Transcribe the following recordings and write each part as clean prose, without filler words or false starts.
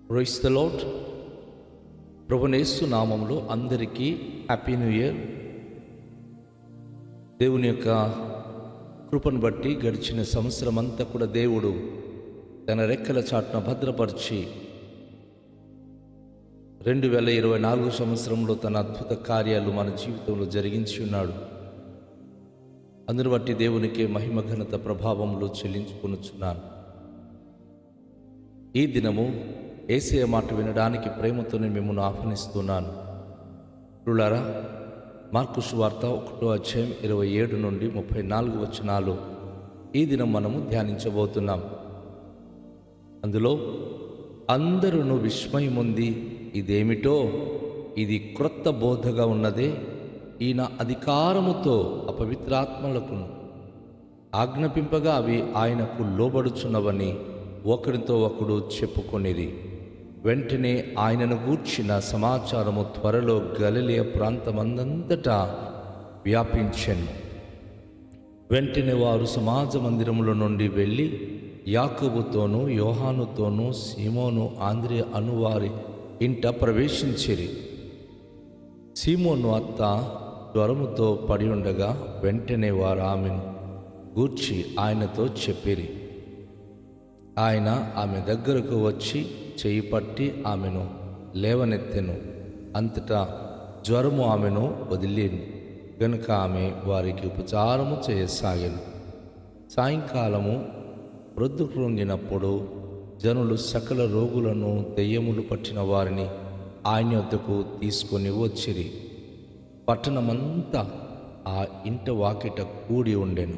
Praise the lord. ప్రభువైన యేసు నామములో అందరికీ హ్యాపీ న్యూ ఇయర్. దేవుని యొక్క కృపను బట్టి గడిచిన సంవత్సరం అంతా కూడా దేవుడు తన రెక్కల చాటున భద్రపరిచి 2024 సంవత్సరంలో తన అద్భుత కార్యాలు మన జీవితంలో జరిగించి ఉన్నాడు. అందును బట్టి దేవునికి మహిమ ఘనత ప్రభావములు చెల్లించుకొనుచున్నాను. ఈ దినము యేసయ్య మాట వినడానికి ప్రేమతోనే మిమ్మల్ని ఆహ్వానిస్తున్నాను. ప్రియులారా, మార్కు సువార్త 1వ అధ్యాయం 27 నుండి 34 వచనాలు ఈ దినం మనము ధ్యానించబోతున్నాం. అందులో అందరూ విస్మయముంది, ఇదేమిటో, ఇది క్రొత్త బోధగా ఉన్నదే, ఈయన అధికారముతో అపవిత్రాత్మలకు ఆజ్ఞాపింపగా అవి ఆయనకు లోబడుచున్నవని ఒకరితో ఒకడు చెప్పుకొనిది. వెంటనే ఆయనను గూర్చిన సమాచారము త్వరలో గలిలయ ప్రాంతమందంతటా వ్యాపించెను. వెంటనే వారు సమాజ మందిరముల నుండి వెళ్ళి యాకోబుతోనూ యోహానుతోనూ సీమోను ఆంద్రెయ అనువారి ఇంట ప్రవేశించిరి. సీమోను అత్త జ్వరముతో పడి ఉండగా వెంటనే వారు ఆమెను గూర్చి ఆయనతో చెప్పిరి. ఆయన ఆమె దగ్గరకు వచ్చి చేయి పట్టి ఆమెను లేవనెత్తెను. అంతటా జ్వరము ఆమెను వదిలేను గనుక ఆమె వారికి ఉపచారము చేయసాగెను. సాయంకాలము ప్రొద్దు కృంగినప్పుడు జనులు సకల రోగులను, దెయ్యములు పట్టిన వారిని ఆయన వద్దకు తీసుకొని వచ్చిరి. పట్టణమంతా ఆ ఇంట వాకిట కూడి ఉండెను.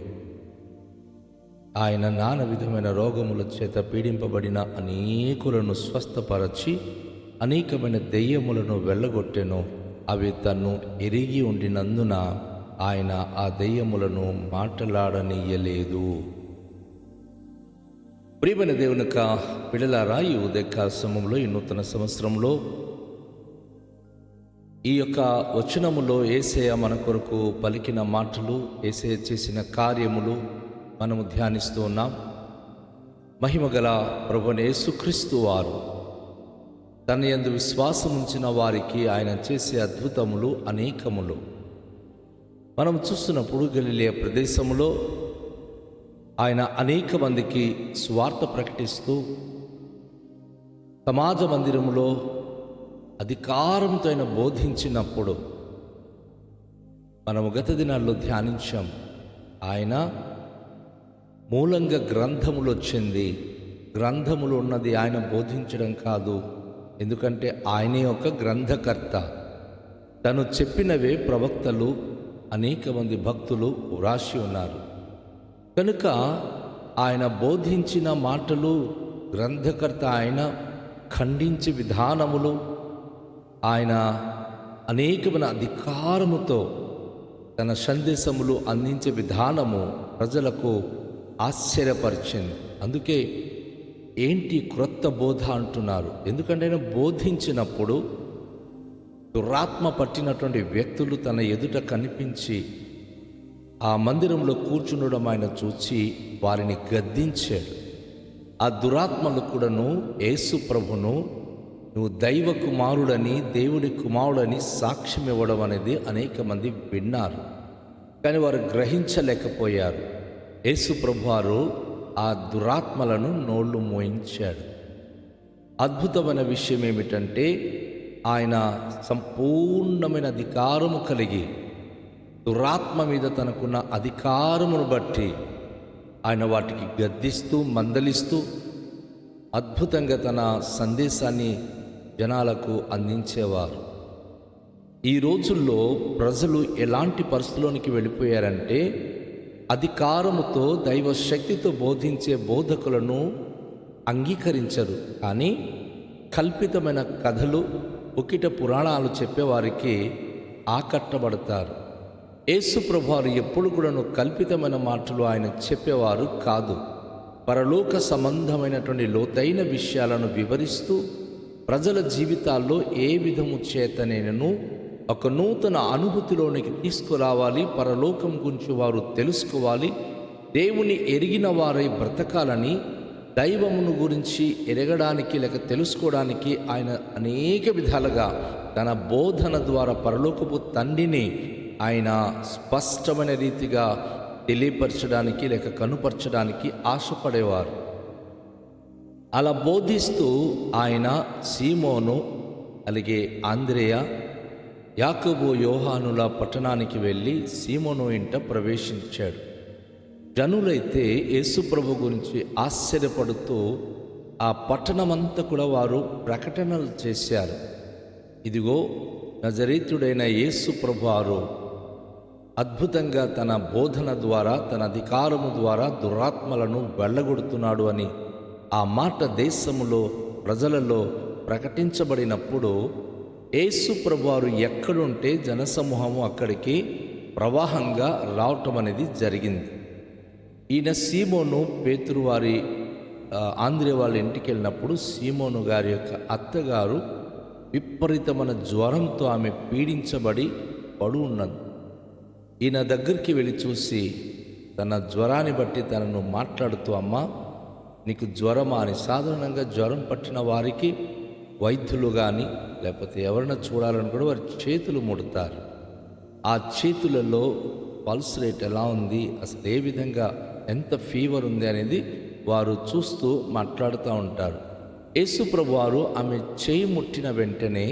ఆయన నానా విధమైన రోగముల చేత పీడింపబడిన అనేకులను స్వస్థపరచి అనేకమైన దెయ్యములను వెళ్ళగొట్టెను. అవి తన్ను ఎరిగి ఉండినందున ఆయన ఆ దెయ్యములను మాటలాడనీయలేదు. ప్రియమైన దేవుని యొక్క పిల్లలారా, ఈ ఉదయకాల సమయంలో, ఈ నూతన సంవత్సరంలో ఈ యొక్క వచనములో యేసయ్య మన కొరకు పలికిన మాటలు, యేసయ్య చేసిన కార్యములు మనము ధ్యానిస్తూ ఉన్నాం. మహిమగల ప్రభువైన యేసుక్రీస్తు వారు తన యందు విశ్వాసం ఉంచిన వారికి ఆయన చేసే అద్భుతములు అనేకములు మనం చూస్తున్నప్పుడు గలిలయ ప్రదేశములో ఆయన అనేక మందికి సువార్త ప్రకటిస్తూ సమాజ మందిరములో అధికారంతో ఆయన బోధించినప్పుడు మనము గత దినాల్లో ధ్యానించాం. ఆయన మూలంగా గ్రంథములు వచ్చింది. గ్రంథములు ఉన్నది ఆయన బోధించడం కాదు, ఎందుకంటే ఆయనే ఒక గ్రంథకర్త. తను చెప్పినవే ప్రవక్తలు, అనేక మంది భక్తులు వ్రాసి ఉన్నారు. కనుక ఆయన బోధించిన మాటలు, గ్రంథకర్త ఆయన ఖండించే విధానములు, ఆయన అనేకమైన అధికారముతో తన సందేశములు అందించే విధానము ప్రజలకు ఆశ్చర్యపరిచింది. అందుకే ఏంటి క్రొత్త బోధ అంటున్నారు? ఎందుకంటే ఆయన బోధించినప్పుడు దురాత్మ పట్టినటువంటి వ్యక్తులు తన ఎదుట కనిపించి ఆ మందిరంలో కూర్చుండడం ఆయన చూచి వారిని గద్దించాడు. ఆ దురాత్మలు కూడాను యేసు ప్రభును నువ్వు దైవ కుమారుడని, దేవుడి కుమారుడని సాక్ష్యం ఇవ్వడం అనేది అనేక మంది విన్నారు, కానీ వారు గ్రహించలేకపోయారు. యేసు ప్రభువారు ఆ దురాత్మలను నోళ్ళు మోయించాడు. అద్భుతమైన విషయం ఏమిటంటే ఆయన సంపూర్ణమైన అధికారము కలిగి దురాత్మ మీద తనకున్న అధికారమును బట్టి ఆయన వాటికి గద్దిస్తూ, మందలిస్తూ అద్భుతంగా తన సందేశాన్ని జనాలకు అందించేవారు. ఈ రోజుల్లో ప్రజలు ఎలాంటి పరిస్థితిలోనికి వెళ్ళిపోయారంటే అధికారముతో, దైవ శక్తితో బోధించే బోధకులను అంగీకరించరు, కానీ కల్పితమైన కథలు, ఉకిట పురాణాలు చెప్పేవారికి ఆకట్టబడతారు. యేసు ప్రభువారు ఎప్పుడు కూడాను కల్పితమైన మాటలు ఆయన చెప్పేవారు కాదు. పరలోక సంబంధమైనటువంటి లోతైన విషయాలను వివరిస్తూ ప్రజల జీవితాల్లో ఏ విధము చేతనైనను ఒక నూతన అనుభూతిలోనికి తీసుకురావాలి. పరలోకం గురించి వారు తెలుసుకోవాలి. దేవుని ఎరిగిన వారై బ్రతకాలని దైవమును గురించి ఎరగడానికి లేక తెలుసుకోవడానికి ఆయన అనేక విధాలుగా తన బోధన ద్వారా పరలోకపు తండ్రిని ఆయన స్పష్టమైన రీతిగా తెలియపరచడానికి లేక కనుపరచడానికి ఆశపడేవారు. అలా బోధిస్తూ ఆయన సీమోను, అలాగే ఆంద్రేయ, యాకోబు, యోహానుల పట్టణానికి వెళ్ళి సీమోను ఇంట ప్రవేశించాడు. జనులైతే యేసుప్రభు గురించి ఆశ్చర్యపడుతూ ఆ పట్టణమంతా కూడా వారు ప్రకటనలు చేశారు. ఇదిగో నజరేతుడైన యేసుప్రభు వారు అద్భుతంగా తన బోధన ద్వారా, తన అధికారము ద్వారా దురాత్మలను వెళ్ళగొడుతున్నాడు అని ఆ మాట దేశములో ప్రజలలో ప్రకటించబడినప్పుడు యేసుప్రభు వారు ఎక్కడుంటే జనసమూహము అక్కడికి ప్రవాహంగా రావటం అనేది జరిగింది. ఈయన సీమోను పేతురు వారి ఆంధ్రే వాళ్ళ ఇంటికి వెళ్ళినప్పుడు సీమోను గారి యొక్క అత్తగారు విపరీతమైన జ్వరంతో ఆమె పీడించబడి పడు ఉన్నది. ఈయన దగ్గరికి వెళ్ళి చూసి తన జ్వరాన్ని బట్టి తనను మాట్లాడుతూ, అమ్మా నీకు జ్వరమా అని. సాధారణంగా జ్వరం పట్టిన వారికి వైద్యులు కానీ లేకపోతే ఎవరైనా చూడాలని కూడా వారి చేతులు ముడతారు. ఆ చేతులలో పల్స్ రేట్ ఎలా ఉంది, అసలు ఏ విధంగా ఎంత ఫీవర్ ఉంది అనేది వారు చూస్తూ మాట్లాడుతూ ఉంటారు. యేసుప్రభు వారు ఆమె చేయి ముట్టిన వెంటనే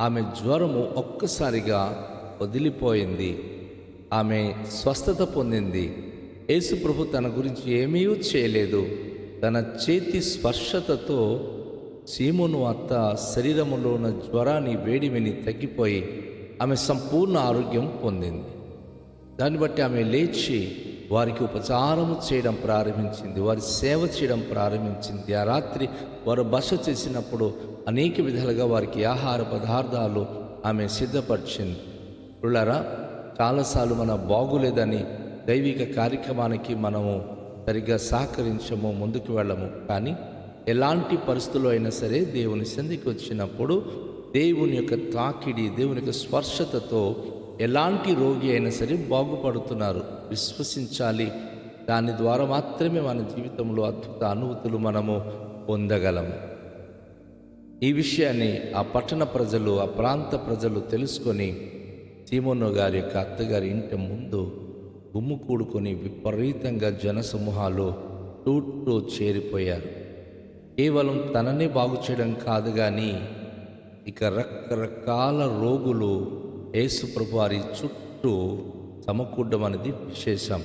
ఆమె జ్వరము ఒక్కసారిగా వదిలిపోయింది, ఆమె స్వస్థత పొందింది. యేసుప్రభు తన గురించి ఏమీ చేయలేదు. తన చేతి స్పర్శతతో సీమోను అత్త శరీరములో ఉన్న జ్వరాన్ని, వేడిమిని తగ్గిపోయి ఆమె సంపూర్ణ ఆరోగ్యం పొందింది. దాన్ని బట్టి ఆమె లేచి వారికి ఉపచారము చేయడం ప్రారంభించింది, వారి సేవ చేయడం ప్రారంభించింది. ఆ రాత్రి వారు బస చేసినప్పుడు అనేక విధాలుగా వారికి ఆహార పదార్థాలు ఆమె సిద్ధపరిచింది. పిల్లరా, చాలాసార్లు మన బాగులేదని దైవిక కార్యక్రమానికి మనము సరిగ్గా సహకరించము, ముందుకు వెళ్ళము. కానీ ఎలాంటి పరిస్థితుల్లో అయినా సరే దేవుని సన్నిధికి వచ్చినప్పుడు దేవుని యొక్క తాకిడి, దేవుని యొక్క స్పర్శతతో ఎలాంటి రోగి అయినా సరే బాగుపడుతున్నారు. విశ్వసించాలి. దాని ద్వారా మాత్రమే మన జీవితంలో అద్భుత అనుభూతులు మనము పొందగలము. ఈ విషయాన్ని ఆ పట్టణ ప్రజలు, ఆ ప్రాంత ప్రజలు తెలుసుకొని సీమోను గారి యొక్క అత్తగారి ఇంటి ముందు గుమ్ము కూడుకొని విపరీతంగా జనసమూహాలు చుట్టూ చేరిపోయారు. కేవలం తననే బాగు చేయడం కాదు కానీ ఇక రకరకాల రోగులు యేసుప్రభు వారి చుట్టూ సమకూడడం అనేది విశేషం.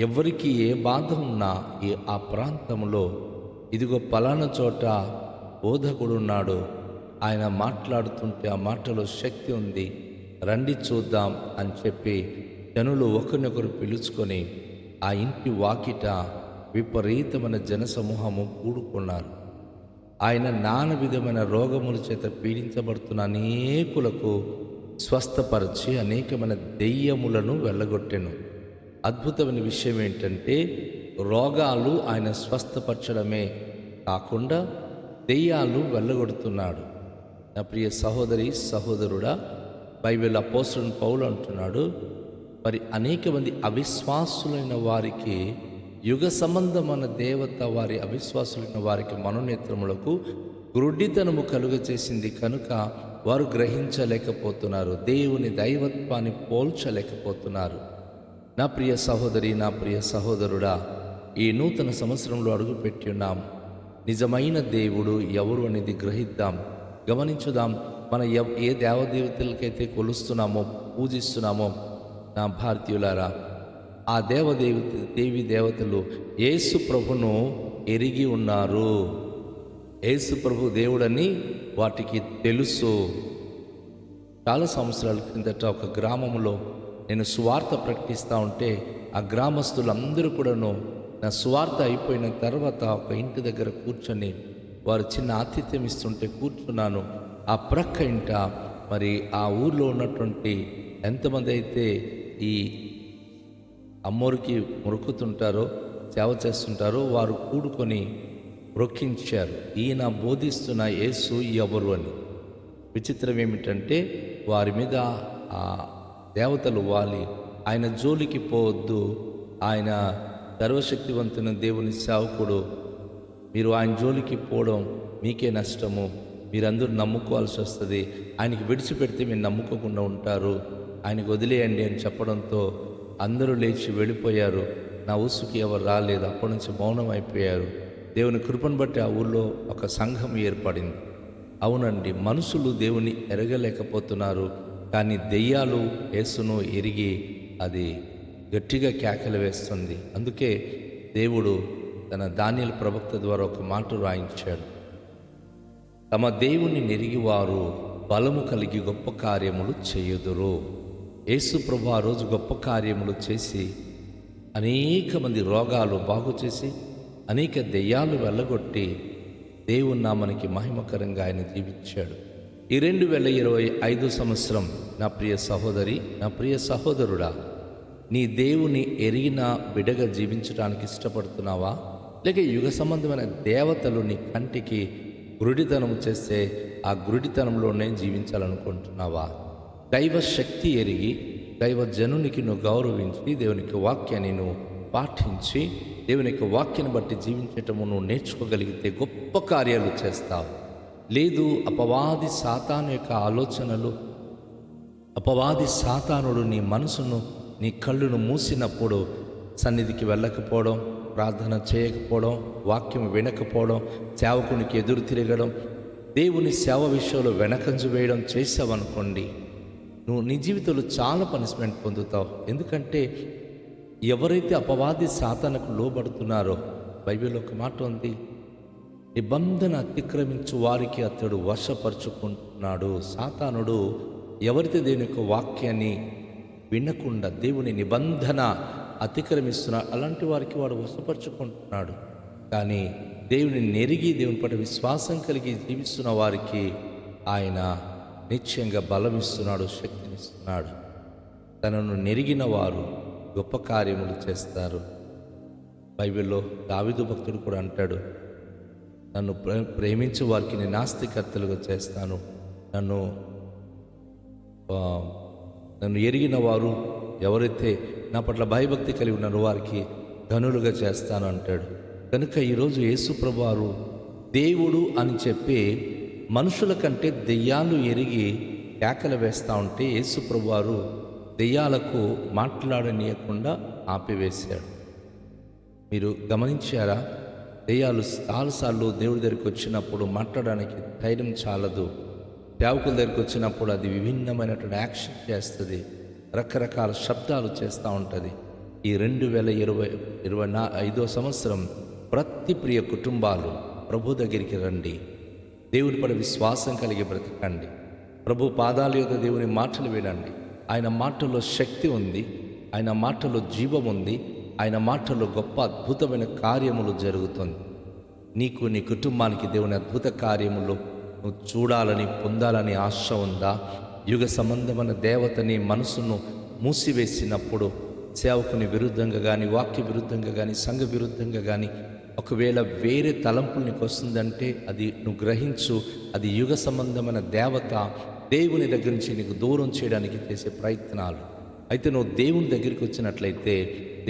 ఎవరికి ఏ బాధ ఉన్నా ఆ ప్రాంతంలో ఇదిగో పలానా చోట బోధకుడు ఉన్నాడు, ఆయన మాట్లాడుతుంటే ఆ మాటలో శక్తి ఉంది, రండి చూద్దాం అని చెప్పి జనులు ఒకరినొకరు పిలుచుకొని ఆ ఇంటి వాకిట విపరీతమైన జనసమూహము కూడుకున్నారు. ఆయన నానా విధమైన రోగముల చేత పీడించబడుతున్న అనేకులకు స్వస్థపరిచి అనేకమైన దెయ్యములను వెళ్ళగొట్టెను. అద్భుతమైన విషయం ఏంటంటే రోగాలు ఆయన స్వస్థపరచడమే కాకుండా దెయ్యాలు వెళ్ళగొడుతున్నాడు. నా ప్రియ సహోదరి సహోదరుడా, బైబిల్ అపోస్తలుడైన పౌలు అంటున్నాడు, మరి అనేక మంది అవిశ్వాసులైన వారికి యుగ సంబంధమైన దేవత వారి అవిశ్వాసులైన వారికి మనోనేత్రములకు గ్రుడ్డితనము కలుగచేసింది కనుక వారు గ్రహించలేకపోతున్నారు, దేవుని దైవత్వాన్ని పోల్చలేకపోతున్నారు. నా ప్రియ సహోదరి, నా ప్రియ సహోదరుడా, ఈ నూతన సంవత్సరంలో అడుగుపెట్టి ఉన్నాం. నిజమైన దేవుడు ఎవరు అనేది గ్రహిద్దాం, గమనించుదాం. మన ఏ దేవదేవతలకైతే కొలుస్తున్నామో, పూజిస్తున్నామో, నా భారతీయులారా, ఆ దేవి దేవతలు యేసు ప్రభును ఎరిగి ఉన్నారు. యేసు ప్రభు దేవుడని వాటికి తెలుసు. చాలా సంవత్సరాల క్రిందట ఒక గ్రామంలో నేను సువార్త ప్రకటిస్తూ ఉంటే ఆ గ్రామస్తులందరూ కూడాను నా సువార్త అయిపోయిన తర్వాత ఒక ఇంటి దగ్గర కూర్చొని వారు చిన్న ఆతిథ్యం ఇస్తుంటే కూర్చున్నాను. ఆ ప్రక్క ఇంట మరి ఆ ఊర్లో ఉన్నటువంటి ఎంతమంది అయితే ఈ అమ్మోరికి మొరుకుతుంటారో, సేవ చేస్తుంటారో వారు కూడుకొని మొక్కించారు, ఈయన బోధిస్తున్న యేసు ఎవరు అని. విచిత్రం ఏమిటంటే వారి మీద ఆ దేవతలు వాలి ఆయన జోలికి పోవద్దు, ఆయన సర్వశక్తివంతుని దేవుని సేవకుడు, మీరు ఆయన జోలికి పోవడం మీకే నష్టము. మీరందరూ నమ్ముకోవాల్సి వస్తుంది. ఆయనకి విడిచిపెడితే మీరు నమ్ముకోకుండా ఉంటారు, ఆయనకు వదిలేయండి అని చెప్పడంతో అందరూ లేచి వెళ్ళిపోయారు. నా ఊసుకి ఎవరు రాలేదు. అప్పటి నుంచి మౌనం అయిపోయారు. దేవుని కృపను బట్టి ఆ ఊళ్ళో ఒక సంఘం ఏర్పడింది. అవునండి, మనుషులు దేవుని ఎరగలేకపోతున్నారు, కానీ దెయ్యాలు యేసును ఎరిగి అది గట్టిగా కేకలు వేస్తుంది. అందుకే దేవుడు తన దానియేలు ప్రవక్త ద్వారా ఒక మాట రాయించాడు. తమ దేవుని నెరిగి వారు బలము కలిగి గొప్ప కార్యములు చేయుదురు. యేసు ప్రభు ఆ రోజు గొప్ప కార్యములు చేసి అనేక మంది రోగాలు బాగు చేసి అనేక దెయ్యాలు వెళ్ళగొట్టి దేవుని నామానికి మహిమకరంగా ఆయన జీవించాడు. ఈ 2025 సంవత్సరం నా ప్రియ సహోదరి, నా ప్రియ సహోదరుడా, నీ దేవుని ఎరిగిన బిడగా జీవించడానికి ఇష్టపడుతున్నావా? లేక యుగ సంబంధమైన దేవతలు నీ కంటికి గురుడితనం చేస్తే ఆ గురుడితనంలోనే జీవించాలనుకుంటున్నావా? దైవ శక్తి ఎరిగి దైవ జనునికి నువ్వు గౌరవించి దేవునికి వాక్యాన్ని నువ్వు పాటించి దేవుని యొక్క వాక్యాన్ని బట్టి జీవించటము నువ్వు నేర్చుకోగలిగితే గొప్ప కార్యాలు చేస్తావు. లేదు, అపవాది సాతాను యొక్క ఆలోచనలు, అపవాది సాతానుడు నీ మనసును, నీ కళ్ళును మూసినప్పుడు సన్నిధికి వెళ్ళకపోవడం, ప్రార్థన చేయకపోవడం, వాక్యం వినకపోవడం, సేవకునికి ఎదురు తిరగడం, దేవుని సేవ విషయంలో వెనకంజు వేయడం చేసావనుకోండి, నువ్వు నీ జీవితంలో చాలా పనిష్మెంట్ పొందుతావు. ఎందుకంటే ఎవరైతే అపవాది సాతానుకు లోబడుతున్నారో, బైబిల్లో ఒక మాట ఉంది, నిబంధన అతిక్రమించు వారికి అతడు వశపరుచుకుంటున్నాడు. సాతానుడు ఎవరైతే దేవుని యొక్క వాక్యాన్ని వినకుండా దేవుని నిబంధన అతిక్రమిస్తున్నాడు, అలాంటి వారికి వాడు వశపరుచుకుంటున్నాడు. కానీ దేవుని నెరిగి దేవుని పట్ల విశ్వాసం కలిగి జీవిస్తున్న వారికి ఆయన నిశ్చయంగా బలమిస్తున్నాడు, శక్తినిస్తున్నాడు. తనను నెరిగిన వారు గొప్ప కార్యములు చేస్తారు. బైబిల్లో దావీదు భక్తుడు కూడా అంటాడు, నన్ను ప్రేమించే వారికి నేను నాస్తికర్తలుగా చేస్తాను, నన్ను ఎరిగిన వారు ఎవరైతే నా పట్ల భయభక్తి కలిగి ఉన్నారో వారికి ధనులుగా చేస్తాను అంటాడు. కనుక ఈరోజు యేసు ప్రభువారు దేవుడు అని చెప్పి మనుషుల కంటే దెయ్యాలు ఎరిగి కేకలు వేస్తూ ఉంటే యేసు ప్రభువారు దెయ్యాలకు మాట్లాడనీయకుండా ఆపివేశాడు. మీరు గమనించారా? దెయ్యాలు చాలాసార్లు దేవుడి దగ్గరికి వచ్చినప్పుడు మాట్లాడడానికి ధైర్యం చాలదు. సేవకుల దగ్గరికి వచ్చినప్పుడు అది విభిన్నమైనటువంటి యాక్షన్ చేస్తుంది, రకరకాల శబ్దాలు చేస్తూ ఉంటుంది. ఈ 2025 సంవత్సరం ప్రతి ప్రియ కుటుంబాలు ప్రభు దగ్గరికి రండి, దేవుని పట్ల విశ్వాసం కలిగి బ్రతకండి, ప్రభు పాదాల యొక్క దేవుని మాటలు వినండి. ఆయన మాటల్లో శక్తి ఉంది, ఆయన మాటల్లో జీవం ఉంది, ఆయన మాటల్లో గొప్ప అద్భుతమైన కార్యములు జరుగుతుంది. నీకు నీ కుటుంబానికి దేవుని అద్భుత కార్యములు నువ్వు చూడాలని పొందాలని ఆశ ఉందా? యుగ సంబంధమైన దేవతని మనసును మూసివేసినప్పుడు సేవకుని విరుద్ధంగా కానీ, వాక్య విరుద్ధంగా కానీ, సంఘ విరుద్ధంగా కానీ ఒకవేళ వేరే తలంపులు నీకు వస్తుందంటే అది నువ్వు గ్రహించు. అది యుగ సంబంధమైన దేవత దేవుని దగ్గర నుంచి నీకు దూరం చేయడానికి చేసే ప్రయత్నాలు. అయితే నువ్వు దేవుని దగ్గరికి వచ్చినట్లయితే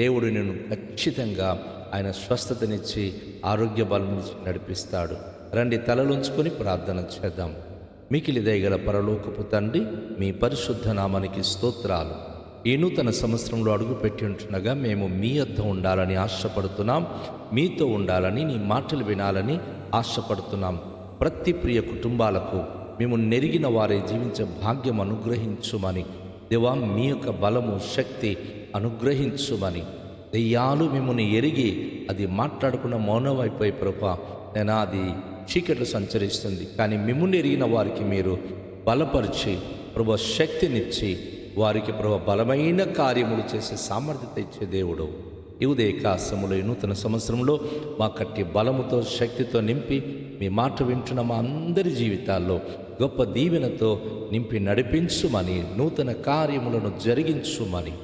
దేవుడు నిన్ను ఖచ్చితంగా ఆయన స్వస్థతనిచ్చి ఆరోగ్య బలం నుంచి నడిపిస్తాడు. రండి, తలలుంచుకొని ప్రార్థన చేద్దాం. మికిలి దయగల పరలోకపు తండ్రి, మీ పరిశుద్ధ నామానికి స్తోత్రాలు. ఈ నూతన సంవత్సరంలో అడుగుపెట్టి ఉంటుండగా మేము మీ వద్ద ఉండాలని ఆశపడుతున్నాం, మీతో ఉండాలని, నీ మాటలు వినాలని ఆశపడుతున్నాం. ప్రతి ప్రియ కుటుంబాలకు మేము నెరిగిన వారే జీవించే భాగ్యం అనుగ్రహించుమని దేవా, మీ యొక్క బలము శక్తి అనుగ్రహించుమని. దెయ్యాలు మిమ్మల్ని ఎరిగి అది మాట్లాడకుండా మౌనం అయిపోయి ప్రభా, నేను అది చీకట్లు సంచరిస్తుంది, కానీ మిమ్మల్ని ఎరిగిన వారికి మీరు బలపరిచి ప్రభు శక్తినిచ్చి వారికి ప్రభు బలమైన కార్యములు చేసే సామర్థ్యత ఇచ్చే దేవుడు. ఈ ఉదయకాశములో ఈ నూతన సంవత్సరంలో మా కట్టి బలముతో శక్తితో నింపి మీ మాట వింటున్న మా అందరి జీవితాల్లో గొప్ప దీవెనతో నింపి నడిపించుమని, నూతన కార్యములను జరిగించుమని,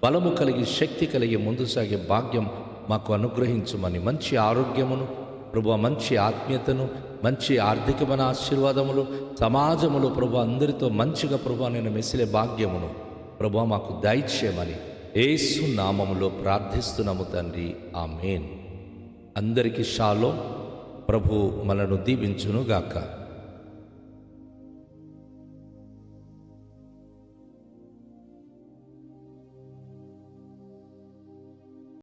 బలము కలిగి శక్తి కలిగి ముందు సాగే భాగ్యం మాకు అనుగ్రహించుమని, మంచి ఆరోగ్యమును ప్రభు, మంచి ఆత్మీయతను, మంచి ఆర్థికమైన ఆశీర్వాదములు, సమాజములు ప్రభు అందరితో మంచిగా ప్రభు నేను మెసిలే భాగ్యమును ప్రభు మాకు దయచేయమని యేసు నామములో ప్రార్థిస్తున్నాము తండ్రి, ఆమేన్. అందరికీ షాలోమ్. ప్రభు మనను దీవించునుగాక.